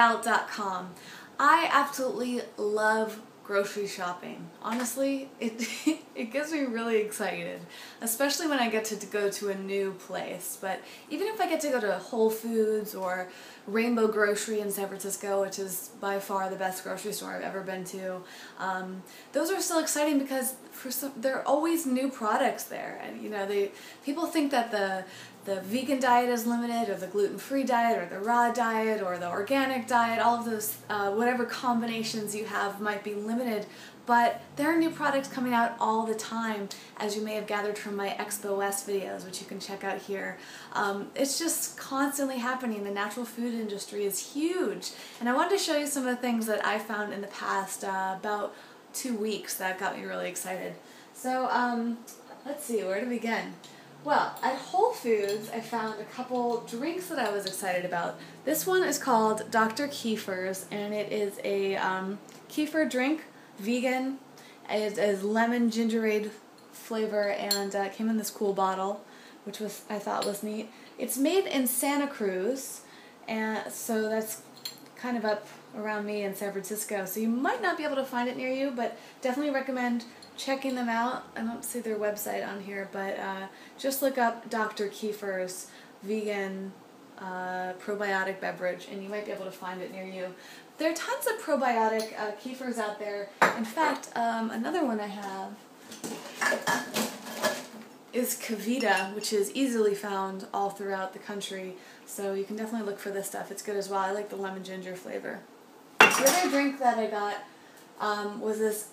gal.com. I absolutely love grocery shopping. Honestly, it gets me really excited, especially when I get to go to a new place. But even if I get to go to Whole Foods or Rainbow Grocery in San Francisco, which is by far the best grocery store I've ever been to, those are still exciting because there are always new products there. And people think that the vegan diet is limited, or the gluten-free diet, or the raw diet, or the organic diet. All of those, whatever combinations you have might be limited, but there are new products coming out all the time, as you may have gathered from my Expo West videos, which you can check out here. It's just constantly happening. The natural food industry is huge, and I wanted to show you some of the things that I found in the past about 2 weeks that got me really excited. So let's see, where to begin? Well, at Whole Foods, I found a couple drinks that I was excited about. This one is called Dr. Kefir's, and it is a kefir drink, vegan. It is lemon gingerade flavor, and it came in this cool bottle, which I thought was neat. It's made in Santa Cruz, and so that's kind of up around me in San Francisco, so you might not be able to find it near you, but definitely recommend checking them out. I don't see their website on here, but just look up Dr. Kefir's vegan probiotic beverage, and you might be able to find it near you. There are tons of probiotic kefirs out there. In fact, another one I have is Kavita, which is easily found all throughout the country, so you can definitely look for this stuff. It's good as well. I like the lemon ginger flavor. The other drink that I got was this,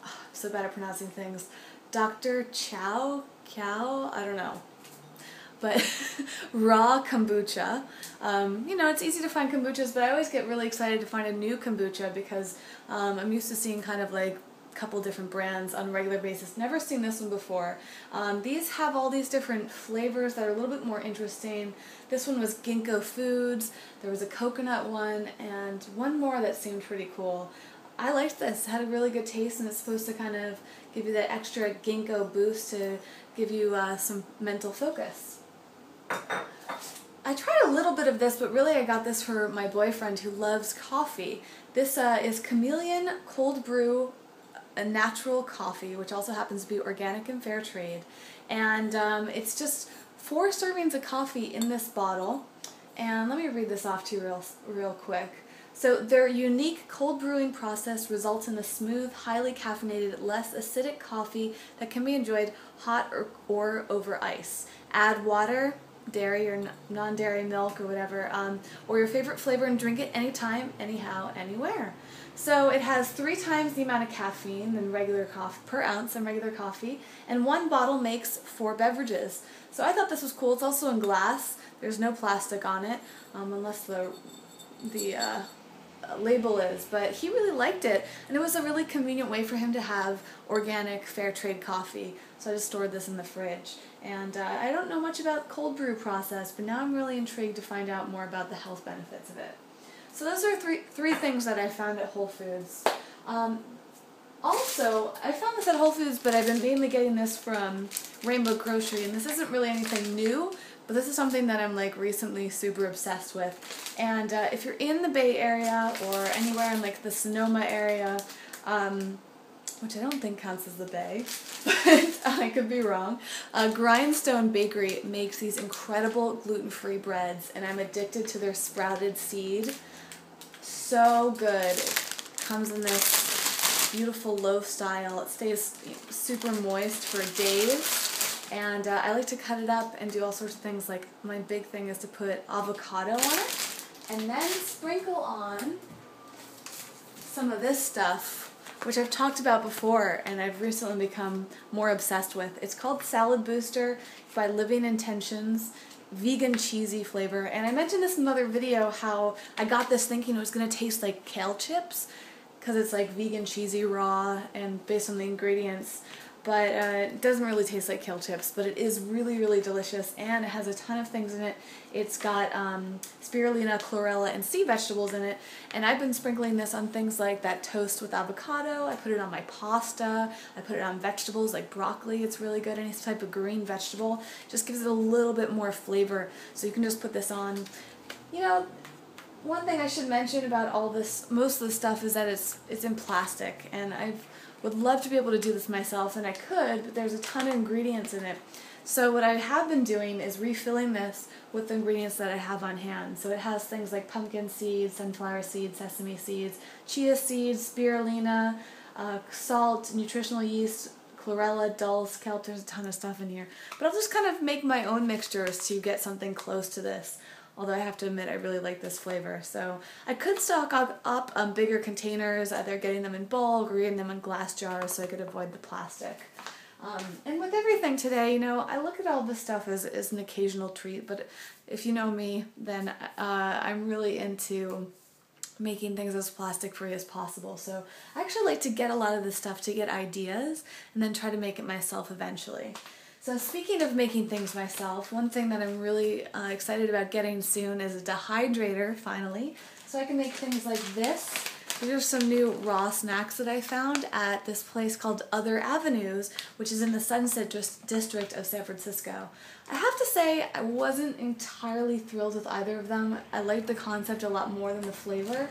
I'm so bad at pronouncing things, Dr. Chow, I don't know, but raw kombucha. It's easy to find kombuchas, but I always get really excited to find a new kombucha because I'm used to seeing kind of like a couple different brands on a regular basis. Never seen this one before. These have all these different flavors that are a little bit more interesting. This one was Ginkgo Foods, there was a coconut one, and one more that seemed pretty cool. I liked this. It had a really good taste, and it's supposed to kind of give you that extra ginkgo boost to give you some mental focus. I tried a little bit of this, but really I got this for my boyfriend who loves coffee. This is Chameleon Cold Brew, a natural coffee, which also happens to be organic and fair trade. And it's just 4 servings of coffee in this bottle. And let me read this off to you real quick. So their unique cold brewing process results in a smooth, highly caffeinated, less acidic coffee that can be enjoyed hot or over ice. Add water, dairy or non-dairy milk or whatever, or your favorite flavor, and drink it anytime, anyhow, anywhere. So it has 3 times the amount of caffeine than regular coffee per ounce than regular coffee, and 1 bottle makes 4 beverages. So I thought this was cool. It's also in glass. There's no plastic on it, unless the label is, but he really liked it, and it was a really convenient way for him to have organic fair trade coffee, so I just stored this in the fridge. And I don't know much about the cold brew process, but now I'm really intrigued to find out more about the health benefits of it. So those are three things that I found at Whole Foods. Also, I found this at Whole Foods, but I've been mainly getting this from Rainbow Grocery, and this isn't really anything new, but this is something that I'm like recently super obsessed with. And if you're in the Bay Area or anywhere in like the Sonoma area, which I don't think counts as the Bay, but I could be wrong, Grindstone Bakery makes these incredible gluten-free breads, and I'm addicted to their sprouted seed. So good. It comes in this beautiful loaf style. It stays super moist for days. And I like to cut it up and do all sorts of things. Like, my big thing is to put avocado on it, and then sprinkle on some of this stuff, which I've talked about before and I've recently become more obsessed with. It's called Salad Booster by Living Intentions, vegan cheesy flavor. And I mentioned this in another video, how I got this thinking it was going to taste like kale chips, because it's like vegan cheesy raw and based on the ingredients. But it doesn't really taste like kale chips, but it is really, really delicious, and it has a ton of things in it. It's got spirulina, chlorella, and sea vegetables in it, and I've been sprinkling this on things like that toast with avocado. I put it on my pasta. I put it on vegetables like broccoli. It's really good. Any type of green vegetable. Just gives it a little bit more flavor, so you can just put this on. You know, one thing I should mention about all this, most of the stuff, is that it's in plastic, and I would love to be able to do this myself, and I could, but there's a ton of ingredients in it. So what I have been doing is refilling this with the ingredients that I have on hand. So it has things like pumpkin seeds, sunflower seeds, sesame seeds, chia seeds, spirulina, salt, nutritional yeast, chlorella, dulse, kelp. There's a ton of stuff in here. But I'll just kind of make my own mixtures to get something close to this. Although I have to admit, I really like this flavor. So I could stock up bigger containers, either getting them in bulk or getting them in glass jars so I could avoid the plastic. And with everything today, you know, I look at all this stuff as an occasional treat, but if you know me, then I'm really into making things as plastic free as possible. So I actually like to get a lot of this stuff to get ideas and then try to make it myself eventually. So speaking of making things myself, one thing that I'm really excited about getting soon is a dehydrator, finally. So I can make things like this. These are some new raw snacks that I found at this place called Other Avenues, which is in the Sunset District of San Francisco. I have to say I wasn't entirely thrilled with either of them. I liked the concept a lot more than the flavor,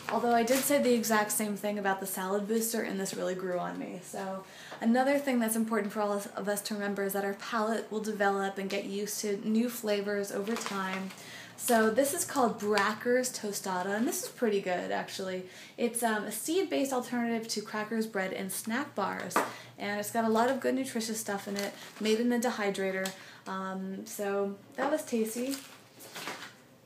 although I did say the exact same thing about the salad booster, and this really grew on me. So another thing that's important for all of us to remember is that our palate will develop and get used to new flavors over time. So this is called Bracker's Tostada, and this is pretty good, actually. It's a seed-based alternative to crackers, bread, and snack bars. And it's got a lot of good nutritious stuff in it, made in a dehydrator. So that was tasty.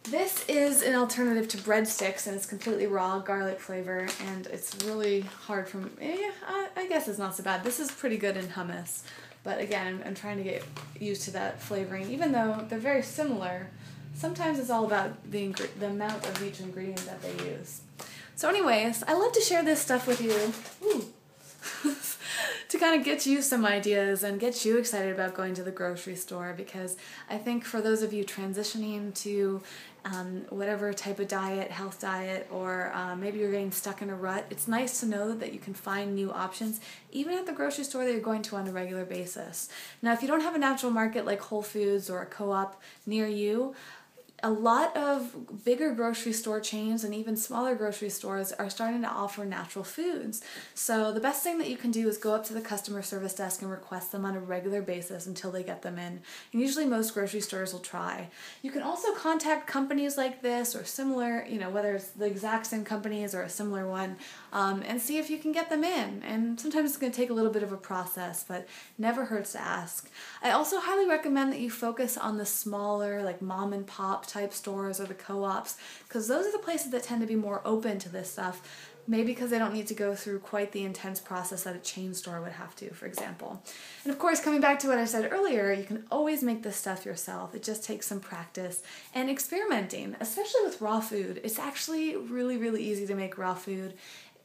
This is an alternative to breadsticks, and it's completely raw, garlic flavor, and it's really hard from, I guess it's not so bad. This is pretty good in hummus, but again, I'm trying to get used to that flavoring. Even though they're very similar, sometimes it's all about the amount of each ingredient that they use. So anyways, I love to share this stuff with you. To kind of get you some ideas and get you excited about going to the grocery store, because I think for those of you transitioning to whatever type of diet, health diet, or maybe you're getting stuck in a rut, it's nice to know that you can find new options even at the grocery store that you're going to on a regular basis. Now, if you don't have a natural market like Whole Foods or a co-op near you, a lot of bigger grocery store chains and even smaller grocery stores are starting to offer natural foods. So the best thing that you can do is go up to the customer service desk and request them on a regular basis until they get them in. And usually most grocery stores will try. You can also contact companies like this or similar, you know, whether it's the exact same companies or a similar one, and see if you can get them in. And sometimes it's going to take a little bit of a process, but never hurts to ask. I also highly recommend that you focus on the smaller, like mom and pop type stores or the co-ops, because those are the places that tend to be more open to this stuff, maybe because they don't need to go through quite the intense process that a chain store would have to, for example. And of course, coming back to what I said earlier, you can always make this stuff yourself. It just takes some practice and experimenting, especially with raw food. It's actually really, really easy to make raw food.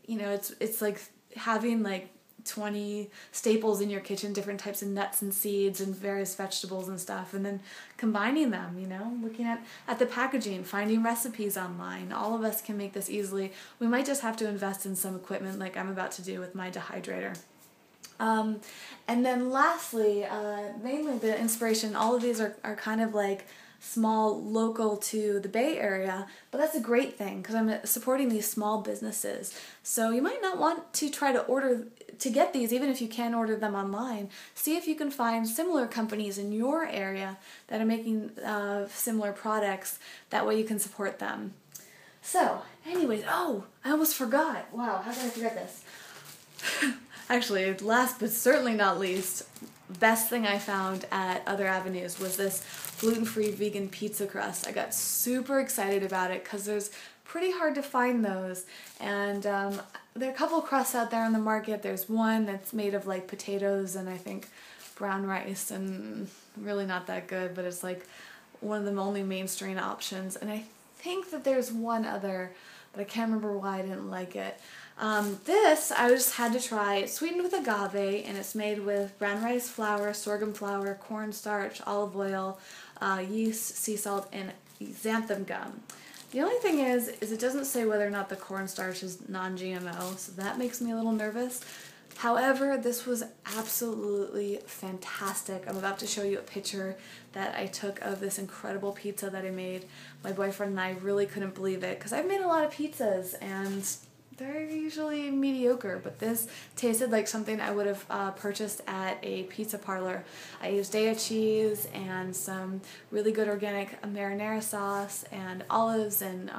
You know, it's like having like 20 staples in your kitchen, different types of nuts and seeds and various vegetables and stuff, and then combining them, you know, looking at the packaging, finding recipes online. All of us can make this easily. We might just have to invest in some equipment like I'm about to do with my dehydrator. And then lastly, mainly the inspiration, all of these are kind of like small, local to the Bay Area, but that's a great thing because I'm supporting these small businesses. So you might not want to try to get these, even if you can order them online. See if you can find similar companies in your area that are making similar products. That way you can support them. So, anyways, oh, I almost forgot. Wow, how did I forget this? Actually, last but certainly not least, best thing I found at Other Avenues was this gluten-free vegan pizza crust. I got super excited about it because there's pretty hard to find those, and there are a couple of crusts out there on the market. There's one that's made of like potatoes and I think brown rice, and really not that good, but it's like one of the only mainstream options. And I think that there's one other, but I can't remember why I didn't like it. This I just had to try. It's sweetened with agave, and it's made with brown rice flour, sorghum flour, cornstarch, olive oil, yeast, sea salt, and xanthan gum. The only thing is it doesn't say whether or not the cornstarch is non-GMO, so that makes me a little nervous. However, this was absolutely fantastic. I'm about to show you a picture that I took of this incredible pizza that I made. My boyfriend and I really couldn't believe it because I've made a lot of pizzas and they're usually mediocre, but this tasted like something I would have purchased at a pizza parlor. I used Daya cheese and some really good organic marinara sauce and olives and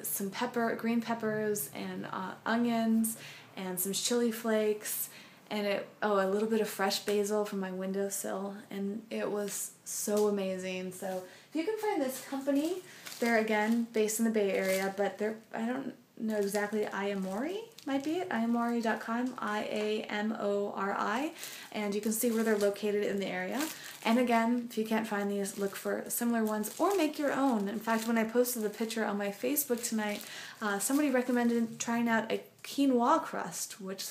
some green peppers and onions and some chili flakes and a little bit of fresh basil from my windowsill, and it was so amazing. So if you can find this company, they're again based in the Bay Area, but I don't know exactly, Iamori might be it, iamori.com, IAMORI, and you can see where they're located in the area. And again, if you can't find these, look for similar ones or make your own. In fact, when I posted the picture on my Facebook tonight, somebody recommended trying out a quinoa crust, which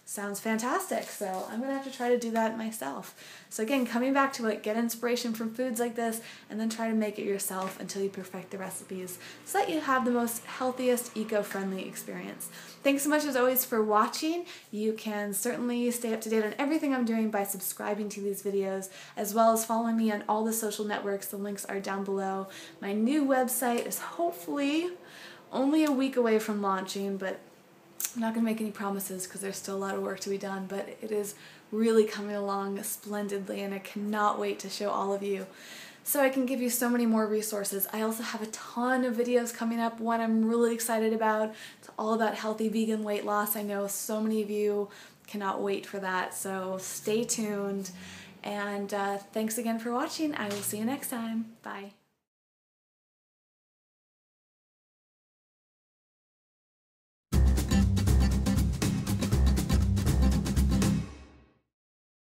sounds fantastic, so I'm going to have to try to do that myself. So again, coming back to it, get inspiration from foods like this and then try to make it yourself until you perfect the recipes so that you have the most healthiest, eco-friendly experience. Thanks so much as always for watching. You can certainly stay up to date on everything I'm doing by subscribing to these videos, as well as following me on all the social networks. The links are down below. My new website is hopefully only a week away from launching, but I'm not going to make any promises because there's still a lot of work to be done, but it is really coming along splendidly and I cannot wait to show all of you so I can give you so many more resources. I also have a ton of videos coming up. One I'm really excited about. It's all about healthy vegan weight loss. I know so many of you cannot wait for that, so stay tuned. And thanks again for watching. I will see you next time. Bye.